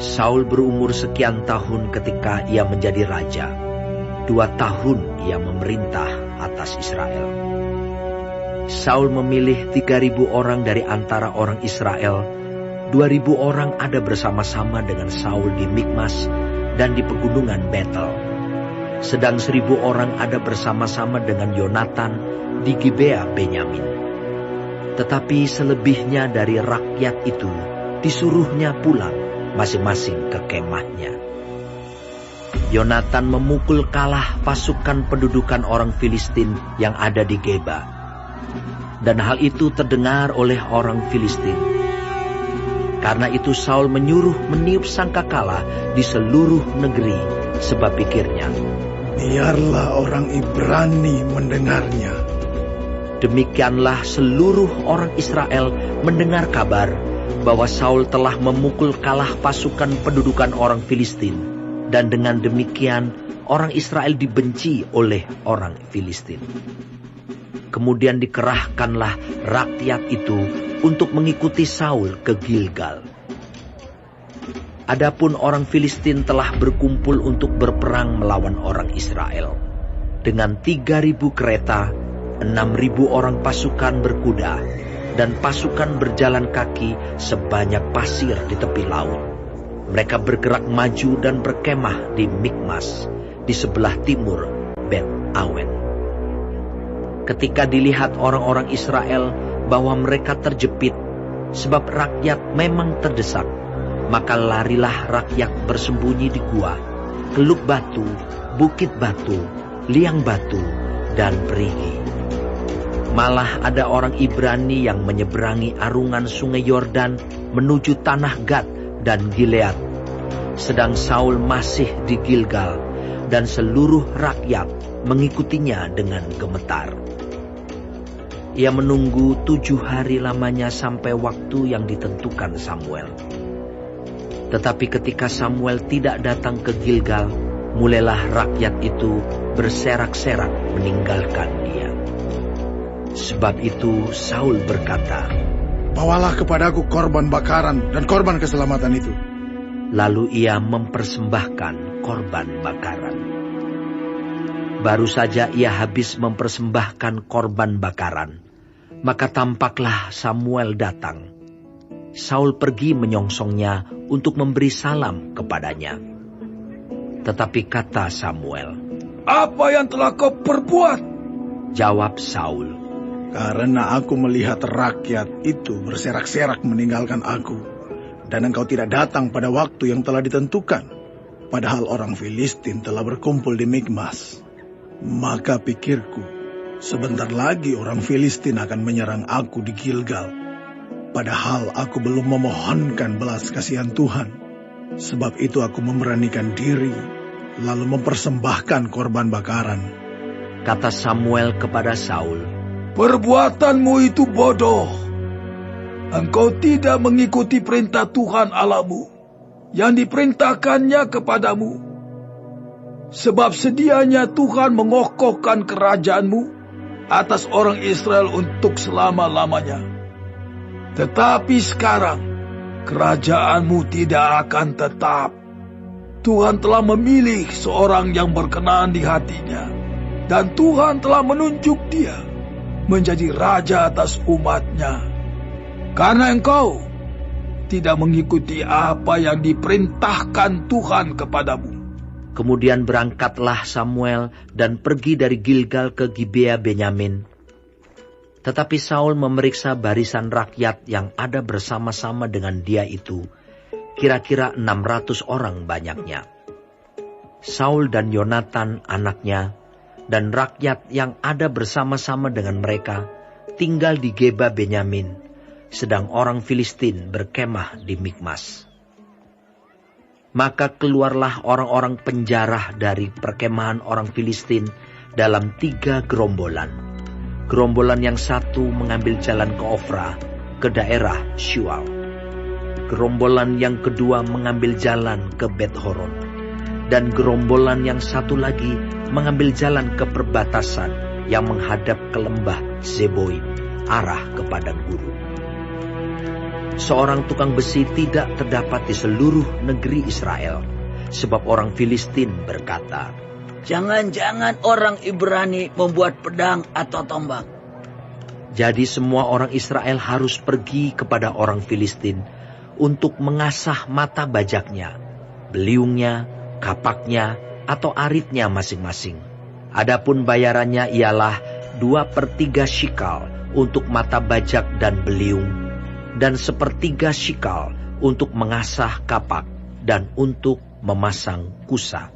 Saul berumur sekian tahun ketika ia menjadi raja. 2 tahun ia memerintah atas Israel. Saul memilih 3.000 orang dari antara orang Israel. 2.000 orang ada bersama-sama dengan Saul di Mikmas dan di pegunungan Betel. Sedang 1.000 orang ada bersama-sama dengan Yonatan di Gibea Benyamin. Tetapi selebihnya dari rakyat itu disuruhnya pulang masing-masing ke kemahnya. Yonatan memukul kalah pasukan pendudukan orang Filistin yang ada di Geba. Dan hal itu terdengar oleh orang Filistin. Karena itu Saul menyuruh meniup sangkakala di seluruh negeri, sebab pikirnya, biarlah orang Ibrani mendengarnya. Demikianlah seluruh orang Israel mendengar kabar bahwa Saul telah memukul kalah pasukan pendudukan orang Filistin, dan dengan demikian orang Israel dibenci oleh orang Filistin. Kemudian dikerahkanlah rakyat itu untuk mengikuti Saul ke Gilgal. Adapun orang Filistin telah berkumpul untuk berperang melawan orang Israel. Dengan 3.000 kereta, 6.000 orang pasukan berkuda, dan pasukan berjalan kaki sebanyak pasir di tepi laut. Mereka bergerak maju dan berkemah di Mikmas, di sebelah timur Bet Awen. Ketika dilihat orang-orang Israel bahwa mereka terjepit, sebab rakyat memang terdesak, maka larilah rakyat bersembunyi di gua, Teluk Batu, Bukit Batu, Liang Batu, dan Perigi. Malah ada orang Ibrani yang menyeberangi arungan sungai Yordan menuju tanah Gad dan Gilead. Sedang Saul masih di Gilgal, dan seluruh rakyat mengikutinya dengan gemetar. Ia menunggu 7 hari lamanya sampai waktu yang ditentukan Samuel. Tetapi ketika Samuel tidak datang ke Gilgal, mulailah rakyat itu berserak-serak meninggalkan dia. Sebab itu Saul berkata, bawalah kepadaku korban bakaran dan korban keselamatan itu. Lalu ia mempersembahkan korban bakaran. Baru saja ia habis mempersembahkan korban bakaran, maka tampaklah Samuel datang. Saul pergi menyongsongnya untuk memberi salam kepadanya. Tetapi kata Samuel, apa yang telah kau perbuat? Jawab Saul, karena aku melihat rakyat itu berserak-serak meninggalkan aku, dan engkau tidak datang pada waktu yang telah ditentukan, padahal orang Filistin telah berkumpul di Mikmas. Maka pikirku, sebentar lagi orang Filistin akan menyerang aku di Gilgal, padahal aku belum memohonkan belas kasihan Tuhan. Sebab itu aku memberanikan diri, lalu mempersembahkan korban bakaran. Kata Samuel kepada Saul, perbuatanmu itu bodoh. Engkau tidak mengikuti perintah Tuhan Allahmu yang diperintahkannya kepadamu. Sebab sedianya Tuhan mengokohkan kerajaanmu atas orang Israel untuk selama-lamanya. Tetapi sekarang kerajaanmu tidak akan tetap. Tuhan telah memilih seorang yang berkenan di hatinya, dan Tuhan telah menunjuk dia menjadi raja atas umatnya. Karena engkau tidak mengikuti apa yang diperintahkan Tuhan kepadamu. Kemudian berangkatlah Samuel dan pergi dari Gilgal ke Gibea Benyamin. Tetapi Saul memeriksa barisan rakyat yang ada bersama-sama dengan dia itu, kira-kira 600 orang banyaknya. Saul dan Yonatan anaknya, dan rakyat yang ada bersama-sama dengan mereka, tinggal di Geba Benyamin, sedang orang Filistin berkemah di Mikmas. Maka keluarlah orang-orang penjarah dari perkemahan orang Filistin dalam 3 gerombolan. Gerombolan yang satu mengambil jalan ke Ofra, ke daerah Shual. Gerombolan yang kedua mengambil jalan ke Bet-Horon. Dan gerombolan yang satu lagi mengambil jalan ke perbatasan yang menghadap ke lembah Zeboim, arah ke padang gurun. seorang tukang besi tidak terdapat di seluruh negeri Israel, sebab orang Filistin berkata, "Jangan-jangan orang Ibrani membuat pedang atau tombak." Jadi semua orang Israel harus pergi kepada orang Filistin untuk mengasah mata bajaknya, beliungnya, kapaknya, atau aritnya masing-masing. Adapun bayarannya ialah 2/3 shikal untuk mata bajak dan beliung, dan 1/3 shikal untuk mengasah kapak dan untuk memasang kusa.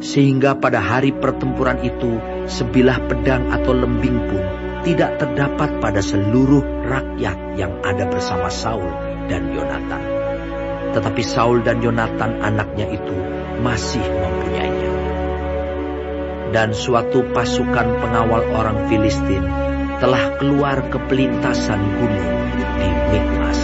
Sehingga pada hari pertempuran itu, sebilah pedang atau lembing pun tidak terdapat pada seluruh rakyat yang ada bersama Saul dan Yonatan. Tetapi Saul dan Yonatan anaknya itu masih mempunyainya. Dan suatu pasukan pengawal orang Filistin telah keluar ke pelintasan gunung di Mikmas.